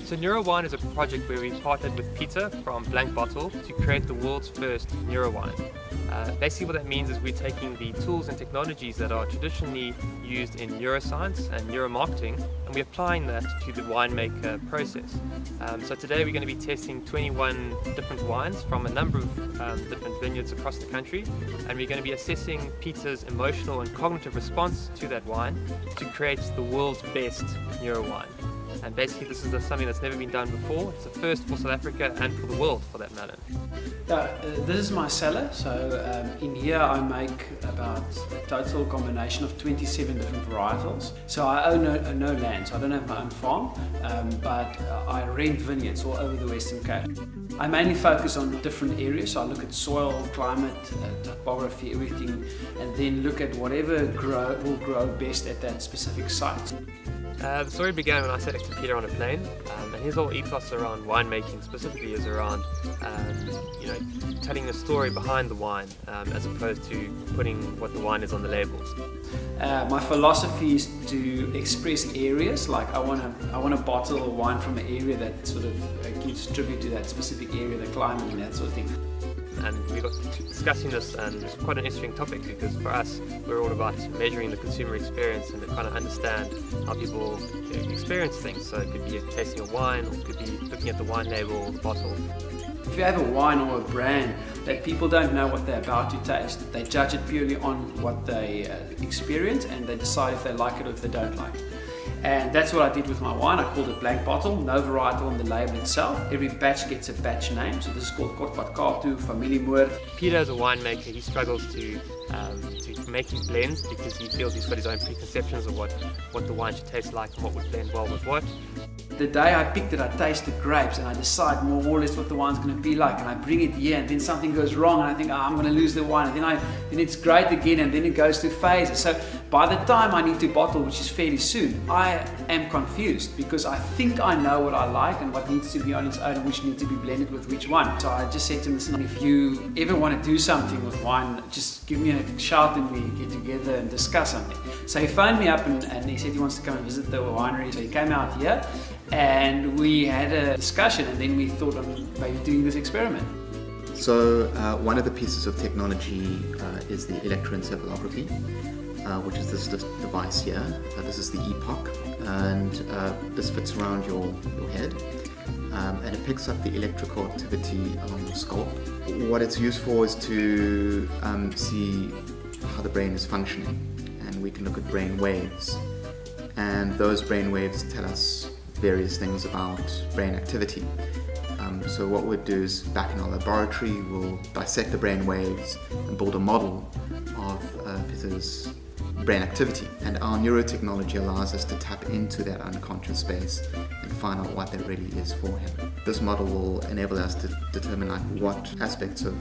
So NeuroWine is a project where we partnered with Pieter from BlankBOTTLE to create the world's first NeuroWine. Basically what that means is we're taking the tools and technologies that are traditionally used in neuroscience and neuromarketing, and we're applying that to the winemaker process. So today we're going to be testing 21 different wines from a number of different vineyards across the country, and we're going to be assessing Pieter's emotional and cognitive response to that wine to create the world's best NeuroWine. And basically this is something that's never been done before. It's a first for South Africa and for the world for that matter. This is my cellar, so in here I make about a total combination of 27 different varietals. So I own no land, so I don't have my own farm, but I rent vineyards all over the Western Cape. I mainly focus on different areas, so I look at soil, climate, topography, everything, and then look at whatever will grow best at that specific site. The story began when I sat next to Pieter on a plane, and his whole ethos around winemaking specifically is around telling a story behind the wine as opposed to putting what the wine is on the labels. My philosophy is to express areas, like I want to bottle a wine from an area that sort of gives tribute to that specific area, the climate and that sort of thing. And we got discussing this, and it's quite an interesting topic because for us we're all about measuring the consumer experience and trying to understand how people experience things. So it could be tasting a wine, or it could be looking at the wine label or the bottle. If you have a wine or a brand that people don't know what they're about to taste, they judge it purely on what they experience, and they decide if they like it or if they don't like it. And that's what I did with my wine. I called it BlankBOTTLE, no varietal on the label itself. Every batch gets a batch name, so this is called Kort Familiemoord. Pieter as a winemaker, he struggles to make his blends because he feels he's got his own preconceptions of what the wine should taste like and what would blend well with what. The day I picked it, I taste the grapes and I decide more or less what the wine's going to be like, and I bring it here and then something goes wrong and I think, I'm going to lose the wine, and then it's great again, and then it goes through phases. So by the time I need to bottle, which is fairly soon, I am confused because I think I know what I like and what needs to be on its own and which needs to be blended with which one. So I just said to him, listen, if you ever want to do something with wine, just give me a shout and we get together and discuss something. So he phoned me up and he said he wants to come and visit the winery. So he came out here and we had a discussion, and then we thought of maybe doing this experiment. So one of the pieces of technology is the electroencephalography, which is this device here. This is the epoch, and this fits around your head, and it picks up the electrical activity along your skull. What it's used for is to see how the brain is functioning, and we can look at brain waves, and those brain waves tell us various things about brain activity. So what we'll do is, back in our laboratory, we'll dissect the brain waves and build a model of Pieter's brain activity. And our neurotechnology allows us to tap into that unconscious space and find out what that really is for him. This model will enable us to determine what aspects of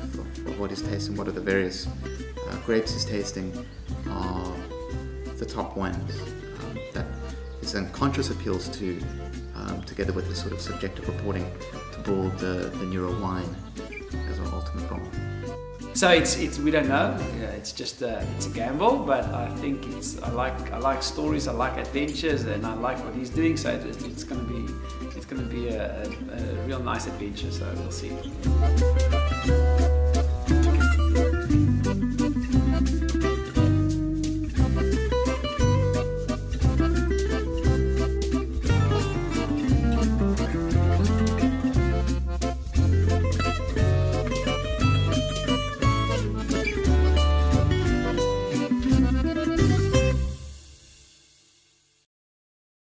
what he's tasting, what are the various grapes he's tasting, are the top ones that his unconscious appeals to, together with the sort of subjective reporting, to build the NeuroWine as our ultimate goal. So it's we don't know. It's just it's a gamble, but I think I like stories, I like adventures, and I like what he's doing. So it's going to be a real nice adventure. So we'll see.